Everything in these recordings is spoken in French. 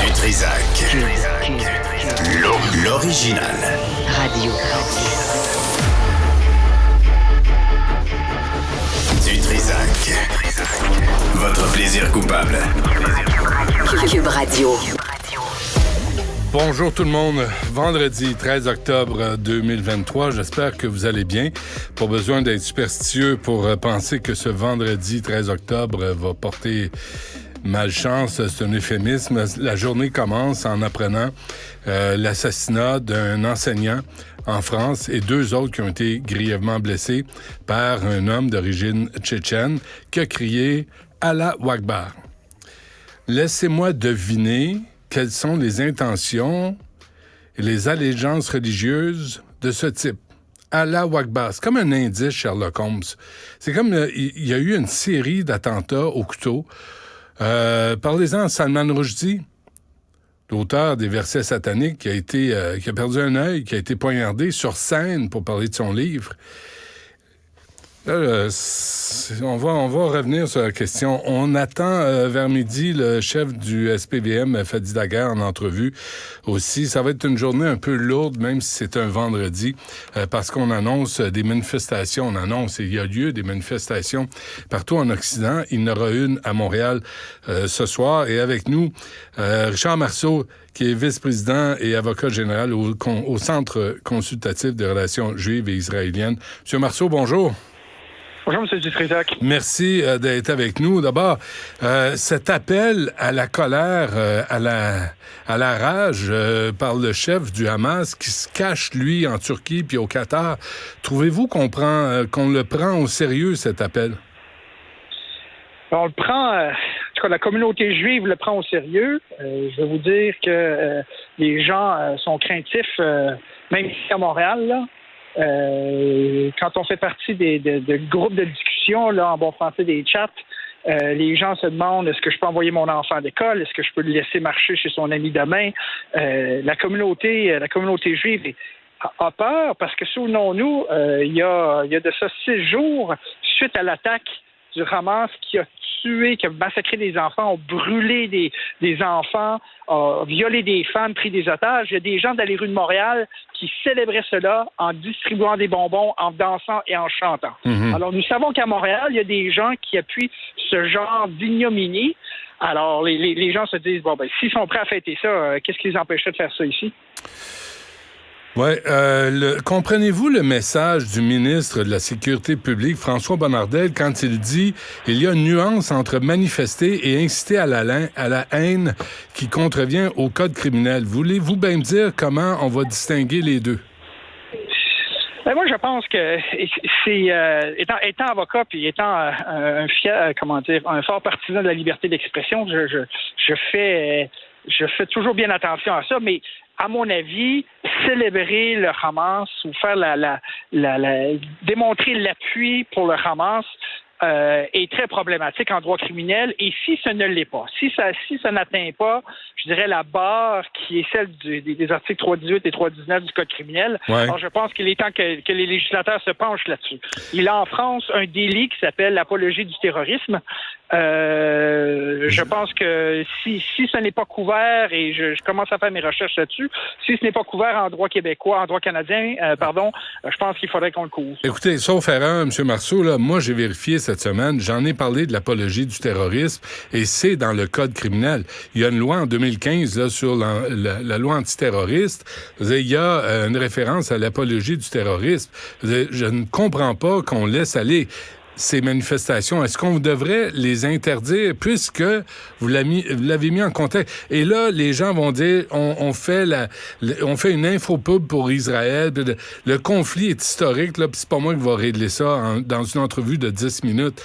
Du Trizac. L'original. Radio. Du Trizac. Votre plaisir coupable. Cube Radio. Bonjour tout le monde. Vendredi 13 octobre 2023. J'espère que vous allez bien. Pas besoin d'être superstitieux pour penser que ce vendredi 13 octobre va porter malchance. C'est un euphémisme. La journée commence en apprenant l'assassinat d'un enseignant en France et deux autres qui ont été grièvement blessés par un homme d'origine tchétchène qui a crié « Allah Akbar ». Laissez-moi deviner quelles sont les intentions et les allégeances religieuses de ce type. Allah Akbar. C'est comme un indice, Sherlock Holmes. C'est comme il y a eu une série d'attentats au couteau. Parlez-en à Salman Rushdie, l'auteur des versets sataniques, qui a perdu un œil, qui a été poignardé sur scène pour parler de son livre. Là, on va revenir sur la question. On attend vers midi le chef du SPVM, Fadi Daguerre, en entrevue aussi. Ça va être une journée un peu lourde, même si c'est un vendredi, parce qu'on annonce des manifestations. Il y a lieu des manifestations partout en Occident. Il y en aura une à Montréal ce soir. Et avec nous, Richard Marceau, qui est vice-président et avocat général au Centre consultatif des relations juives et israéliennes. Monsieur Marceau, bonjour. Bonjour, M. Dutrisac. Merci d'être avec nous. D'abord, cet appel à la colère, à la rage par le chef du Hamas qui se cache, lui, en Turquie puis au Qatar, trouvez-vous qu'on le prend au sérieux, cet appel? On le prend... en tout cas, la communauté juive le prend au sérieux. Je vais vous dire que les gens sont craintifs, même ici à Montréal, là. Quand on fait partie de groupes de discussion, là, en bon français, des chats, les gens se demandent, est-ce que je peux envoyer mon enfant à l'école? Est-ce que je peux le laisser marcher chez son ami demain? La communauté juive a peur parce que, souvenons-nous, il y a de ça 6 jours, suite à l'attaque du Hamas qui a massacré des enfants, a brûlé des enfants, a violé des femmes, pris des otages. Il y a des gens dans les rues de Montréal qui célébraient cela en distribuant des bonbons, en dansant et en chantant. Mm-hmm. Alors, nous savons qu'à Montréal, il y a des gens qui appuient ce genre d'ignominie. Alors, les gens se disent, s'ils sont prêts à fêter ça, qu'est-ce qui les empêcherait de faire ça ici? Oui. Comprenez-vous le message du ministre de la Sécurité publique, François Bonnardel, quand il dit « Il y a une nuance entre manifester et inciter à la haine qui contrevient au code criminel ». Voulez-vous bien me dire comment on va distinguer les deux? Moi, je pense que c'est étant avocat puis étant un fort partisan de la liberté d'expression, je fais toujours bien attention à ça, mais à mon avis, célébrer le Hamas ou faire démontrer l'appui pour le Hamas est très problématique en droit criminel. Et si ce ne l'est pas, si ça n'atteint pas, je dirais, la barre qui est celle des articles 318 et 319 du Code criminel, alors je pense qu'il est temps que les législateurs se penchent là-dessus. Il y a en France un délit qui s'appelle l'apologie du terrorisme. Je pense que si ce n'est pas couvert, et je commence à faire mes recherches là-dessus, si ce n'est pas couvert en droit québécois, en droit canadien, je pense qu'il faudrait qu'on le couvre. Écoutez, sauf erreur, M. Marceau, là, moi j'ai vérifié cette semaine, j'en ai parlé de l'apologie du terrorisme, et c'est dans le Code criminel. Il y a une loi en 2015 là, sur la loi antiterroriste. Il y a une référence à l'apologie du terrorisme. Je ne comprends pas qu'on laisse aller ces manifestations. Est-ce qu'on devrait les interdire puisque vous l'avez mis en contexte? Et là, les gens vont dire, on fait une infopub pour Israël. Le conflit est historique, là, puis c'est pas moi qui va régler ça dans une entrevue de 10 minutes.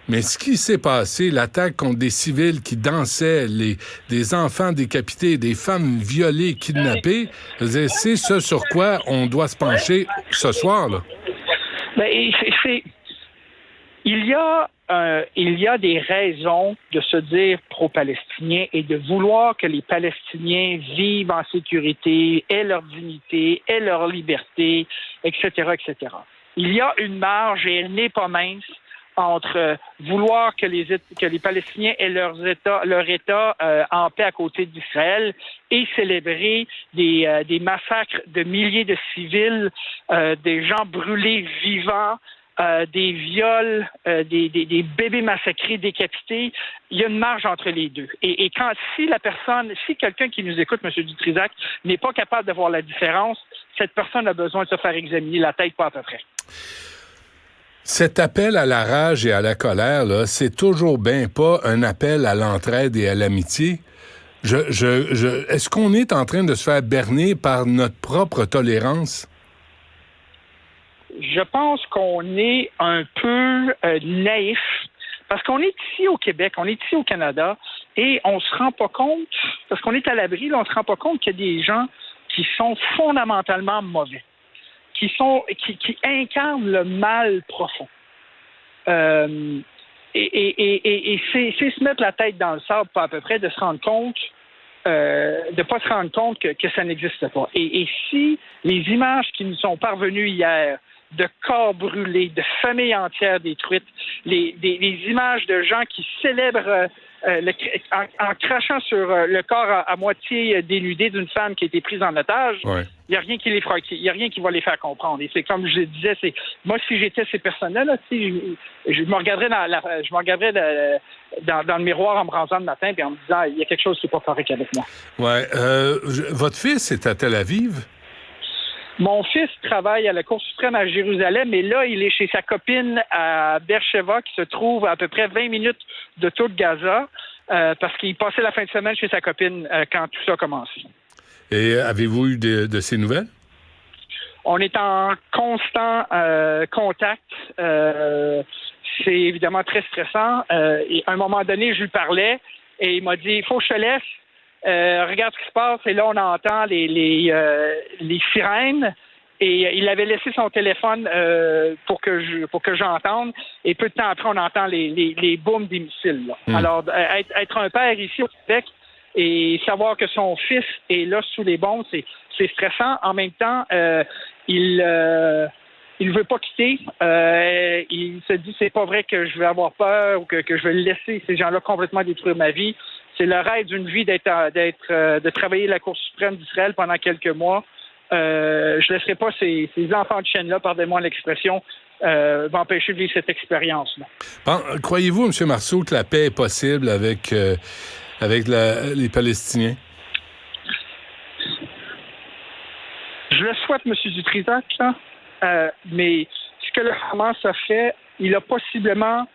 Mais ce qui s'est passé, l'attaque contre des civils qui dansaient, des enfants décapités, des femmes violées, kidnappées, c'est ce sur quoi on doit se pencher ce soir, là. Il y a des raisons de se dire pro-palestinien et de vouloir que les Palestiniens vivent en sécurité, aient leur dignité, aient leur liberté, etc., etc. Il y a une marge, et elle n'est pas mince, entre vouloir que les Palestiniens aient leur État en paix à côté d'Israël et célébrer des massacres de milliers de civils, des gens brûlés vivants, des viols, des bébés massacrés, décapités. Il y a une marge entre les deux. Et si quelqu'un qui nous écoute, M. Dutrisac, n'est pas capable de voir la différence, cette personne a besoin de se faire examiner la tête, pas à peu près. Cet appel à la rage et à la colère, là, c'est toujours bien pas un appel à l'entraide et à l'amitié. Est-ce qu'on est en train de se faire berner par notre propre tolérance? Je pense qu'on est un peu naïf, parce qu'on est ici au Québec, on est ici au Canada, et on se rend pas compte, parce qu'on est à l'abri, là, on se rend pas compte qu'il y a des gens qui sont fondamentalement mauvais, qui incarnent le mal profond. Et c'est se mettre la tête dans le sable, pas à peu près, de se rendre compte, de pas se rendre compte que ça n'existe pas. Et si les images qui nous sont parvenues hier, de corps brûlés, de familles entières détruites, les images de gens qui célèbrent en crachant sur le corps à moitié dénudé d'une femme qui a été prise en otage, il n'y a rien qui va les faire comprendre. Et c'est comme je le disais, moi si j'étais ces personnes-là, je me regarderais dans le miroir en me rasant le matin et en me disant il y a quelque chose qui n'est pas correct avec moi. Ouais. Votre fils est à Tel Aviv? Mon fils travaille à la Cour suprême à Jérusalem, et là, il est chez sa copine à Beersheva, qui se trouve à peu près 20 minutes de tout Gaza, parce qu'il passait la fin de semaine chez sa copine quand tout ça a commencé. Et avez-vous eu de ces nouvelles? On est en constant contact. C'est évidemment très stressant. Et à un moment donné, je lui parlais, et il m'a dit « Il faut que je te laisse. Regarde ce qui se passe », et là on entend les sirènes, et il avait laissé son téléphone pour que j'entende, et peu de temps après on entend les booms des missiles là. Alors être un père ici au Québec et savoir que son fils est là sous les bombes, c'est stressant. En même temps, il veut pas quitter. Il se dit c'est pas vrai que je vais avoir peur ou que je vais laisser ces gens-là complètement détruire ma vie. C'est le rêve d'une vie de travailler à la Cour suprême d'Israël pendant quelques mois. Je laisserai pas ces enfants de chienne-là, pardonnez-moi l'expression, m'empêcher de vivre cette expérience-là. Bon, croyez-vous, M. Marceau, que la paix est possible avec les Palestiniens? Je le souhaite, M. Dutrisac, là, mais ce que le Hamas a fait, il a possiblement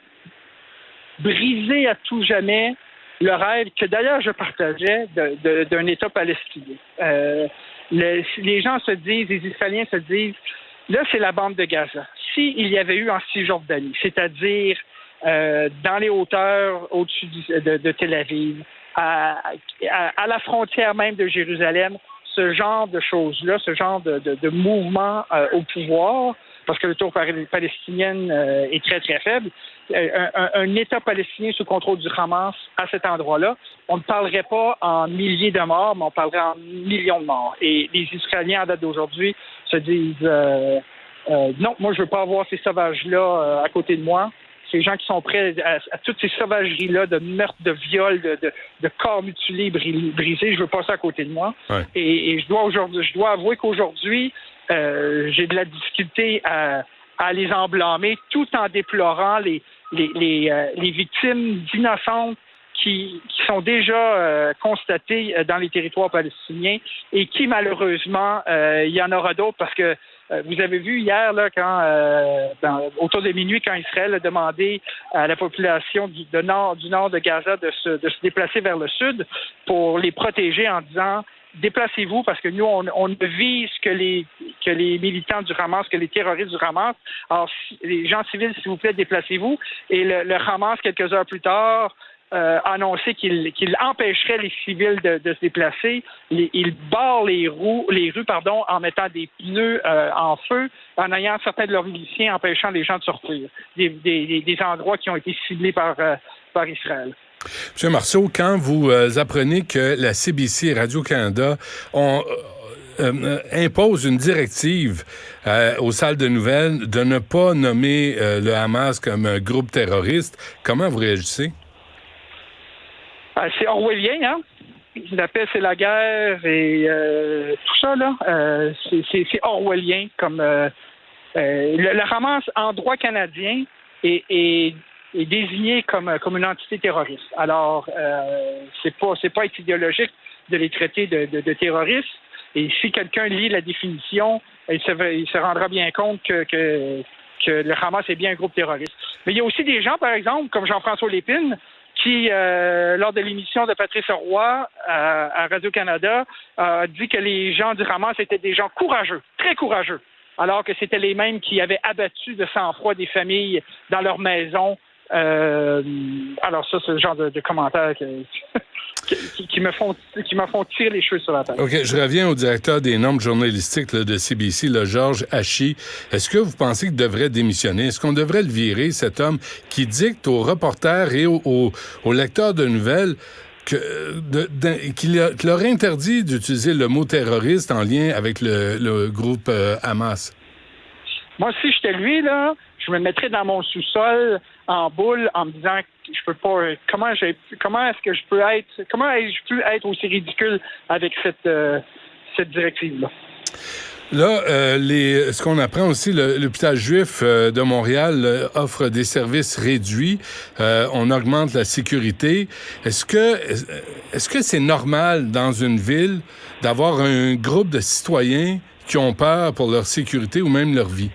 brisé à tout jamais le rêve que d'ailleurs je partageais d'un État palestinien. Les gens se disent, les Israéliens se disent, là c'est la bande de Gaza. S'il y avait eu en Cisjordanie, c'est-à-dire dans les hauteurs au-dessus de Tel Aviv, à la frontière même de Jérusalem, ce genre de choses-là, ce genre de mouvement au pouvoir, parce que le tour palestinienne est très, très faible, un État palestinien sous contrôle du Hamas à cet endroit-là, on ne parlerait pas en milliers de morts, mais on parlerait en millions de morts. Et les Israéliens, à date d'aujourd'hui, se disent non, moi, je veux pas avoir ces sauvages-là à côté de moi. Ces gens qui sont prêts à toutes ces sauvageries-là de meurtres, de viols, de corps mutilés, brisés, je veux pas ça à côté de moi. Ouais. Et je dois avouer qu'aujourd'hui, j'ai de la difficulté à les en blâmer, tout en déplorant les victimes d'innocentes qui sont déjà constatées dans les territoires palestiniens et qui, malheureusement, il y en aura d'autres parce que vous avez vu hier, là, quand autour de minuit, quand Israël a demandé à la population du nord de Gaza de se déplacer vers le sud pour les protéger en disant déplacez-vous parce que nous, on ne vise que les militants du Hamas, que les terroristes du Hamas. Alors, les gens civils, s'il vous plaît, déplacez-vous. Et le Hamas, quelques heures plus tard, a annoncé qu'il empêcherait les civils de se déplacer. Il barre les rues, en mettant des pneus en feu, en ayant certains de leurs miliciens empêchant les gens de sortir. Des endroits qui ont été ciblés par Israël. M. Marceau, quand vous apprenez que la CBC et Radio-Canada ont impose une directive aux salles de nouvelles de ne pas nommer le Hamas comme un groupe terroriste. Comment vous réagissez? C'est orwellien, hein? La paix, c'est la guerre et tout ça, là. C'est orwellien comme... le Hamas, en droit canadien, est désigné comme une entité terroriste. Alors, c'est pas idéologique de les traiter de terroristes. Et si quelqu'un lit la définition, il se rendra bien compte que le Hamas est bien un groupe terroriste. Mais il y a aussi des gens, par exemple, comme Jean-François Lépine, qui, lors de l'émission de Patrice Roy à Radio-Canada, a dit que les gens du Hamas étaient des gens courageux, très courageux, alors que c'était les mêmes qui avaient abattu de sang-froid des familles dans leur maison. Alors ça, c'est le genre de commentaires qui me font tirer les cheveux sur la tête. OK, je reviens au directeur des normes journalistiques là, de CBC, là, Georges Hachi. Est-ce que vous pensez qu'il devrait démissionner? Est-ce qu'on devrait le virer, cet homme qui dicte aux reporters et aux lecteurs de nouvelles qu'il leur interdit d'utiliser le mot terroriste en lien avec le groupe Hamas? Moi, si j'étais lui, là, je me mettrais dans mon sous-sol en boule en me disant que je peux pas. Comment ai-je pu être aussi ridicule avec cette directive-là? Là, ce qu'on apprend aussi, l'hôpital juif de Montréal offre des services réduits. On augmente la sécurité. Est-ce que c'est normal dans une ville d'avoir un groupe de citoyens qui ont peur pour leur sécurité ou même leur vie?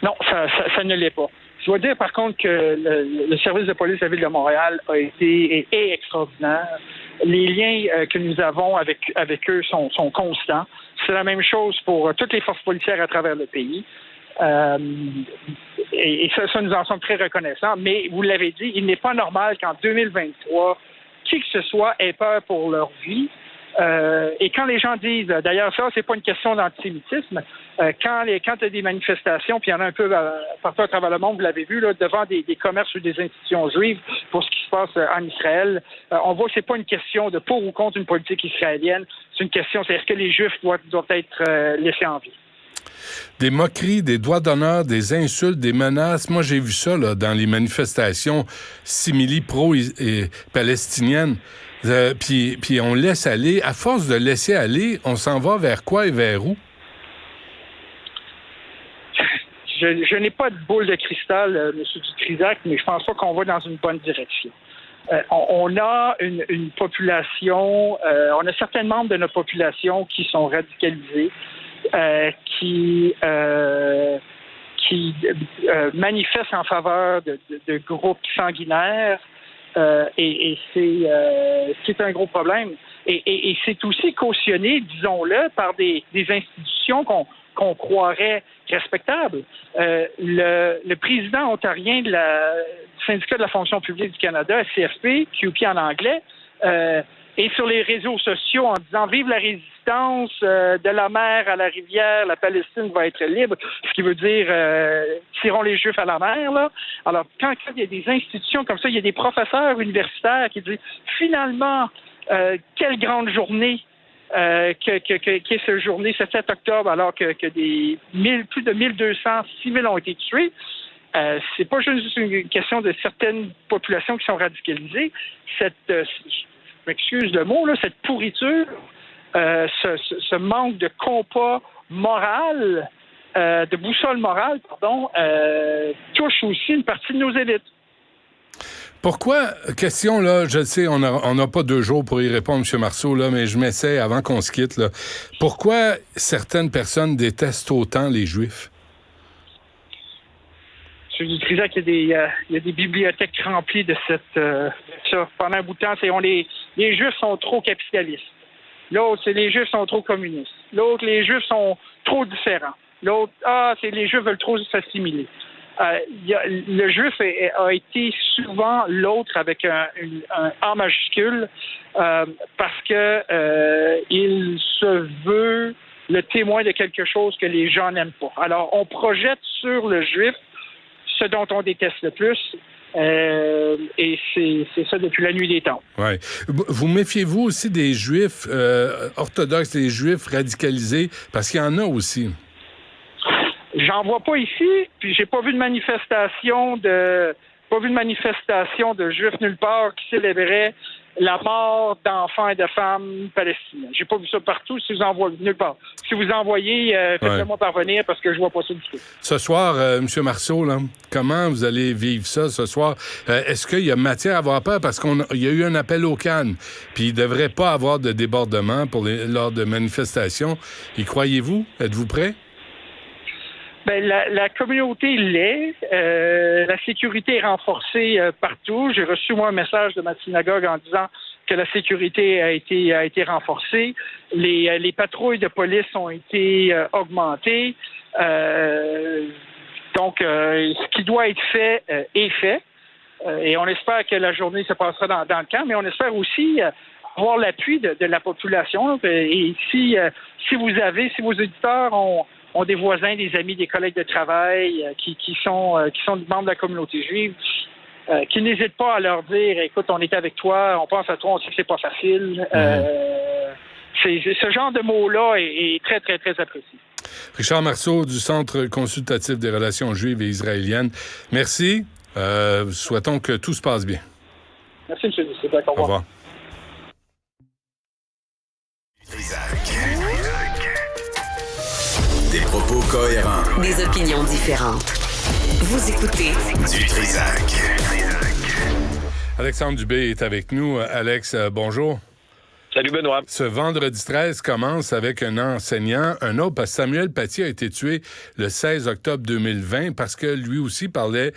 Non, ça ne l'est pas. Je dois dire, par contre, que le service de police de la Ville de Montréal est extraordinaire. Les liens que nous avons avec eux sont constants. C'est la même chose pour toutes les forces policières à travers le pays. Et ça, nous en sommes très reconnaissants. Mais vous l'avez dit, il n'est pas normal qu'en 2023, qui que ce soit ait peur pour leur vie. Et quand les gens disent, d'ailleurs ça, c'est pas une question d'antisémitisme, quand il y a des manifestations, puis il y en a un peu partout à travers le monde, vous l'avez vu, là, devant des commerces ou des institutions juives pour ce qui se passe en Israël, on voit que c'est pas une question de pour ou contre une politique israélienne, c'est une question, c'est est-ce que les Juifs doivent être laissés en vie? Des moqueries, des doigts d'honneur, des insultes, des menaces. Moi, j'ai vu ça là, dans les manifestations simili pro et palestiniennes. Puis on laisse aller. À force de laisser aller, on s'en va vers quoi et vers où? Je n'ai pas de boule de cristal, M. Dutrisac, mais je pense pas qu'on va dans une bonne direction. On a une population, on a certains membres de notre population qui sont radicalisés, qui manifestent en faveur de groupes sanguinaires. Et c'est un gros problème. Et c'est aussi cautionné, disons-le, par des institutions qu'on croirait respectables. Le président ontarien du syndicat de la fonction publique du Canada, CFP, QP en anglais, est sur les réseaux sociaux en disant « Vive la résistance, de la mer à la rivière, la Palestine va être libre », ce qui veut dire « tirons les Juifs à la mer ». Là. Alors, quand il y a des institutions comme ça, il y a des professeurs universitaires qui disent « Finalement, quelle grande journée qu'est ce journée, ce 7 octobre, alors que plus de 1200 civils ont été tués ». C'est pas juste une question de certaines populations qui sont radicalisées. Je m'excuse le mot, là, cette pourriture, ce manque de compas moral, de boussole morale, touche aussi une partie de nos élites. Pourquoi, question là, je sais, on n'a pas 2 jours pour y répondre, M. Marceau, là, mais je m'essaie avant qu'on se quitte, là. Pourquoi certaines personnes détestent autant les Juifs? M. Dutrisac, il y a des bibliothèques remplies de ça. Pendant un bout de temps, les Juifs sont trop capitalistes. L'autre, c'est les Juifs sont trop communistes. L'autre, les Juifs sont trop différents. L'autre, c'est les Juifs veulent trop s'assimiler. Le Juif a été souvent l'autre avec un A majuscule parce que il se veut le témoin de quelque chose que les gens n'aiment pas. Alors, on projette sur le Juif ce dont on déteste le plus, Et c'est ça depuis la nuit des temps. Ouais. Vous méfiez-vous aussi des Juifs orthodoxes, des Juifs radicalisés, parce qu'il y en a aussi. J'en vois pas ici, puis j'ai pas vu de manifestation de Juifs nulle part qui célébraient la mort d'enfants et de femmes palestiniens. J'ai pas vu ça partout. Si vous en voyez nulle part. Si vous en voyez, faites-le-moi parvenir parce que je vois pas ça du tout. Ce soir, M. Marceau, là, comment vous allez vivre ça ce soir? Est-ce qu'il y a matière à avoir peur? Parce qu'il y a eu un appel au calme, puis il ne devrait pas avoir de débordement lors de manifestations. Y croyez-vous? Êtes-vous prêts? Ben, la communauté l'est. La sécurité est renforcée partout. J'ai reçu, moi, un message de ma synagogue en disant que la sécurité a été renforcée. Les patrouilles de police ont été augmentées. Donc, ce qui doit être fait est fait. Et on espère que la journée se passera dans le camp, mais on espère aussi avoir l'appui de la population. Et si vos auditeurs ont des voisins, des amis, des collègues de travail qui sont membres de la communauté juive, qui n'hésitent pas à leur dire, écoute, on est avec toi, on pense à toi, on sait que c'est pas facile. Ce genre de mots-là est très, très, très apprécié. Richard Marceau du Centre consultatif des relations juives et israéliennes. Merci. Souhaitons que tout se passe bien. Merci, M. Duceppe. Au revoir. Des propos cohérents. Des opinions différentes. Vous écoutez Du Trisac. Alexandre Dubé est avec nous. Alex, bonjour. Salut Benoît. Ce vendredi 13 commence avec un enseignant, un autre, parce que Samuel Paty a été tué le 16 octobre 2020 parce que lui aussi parlait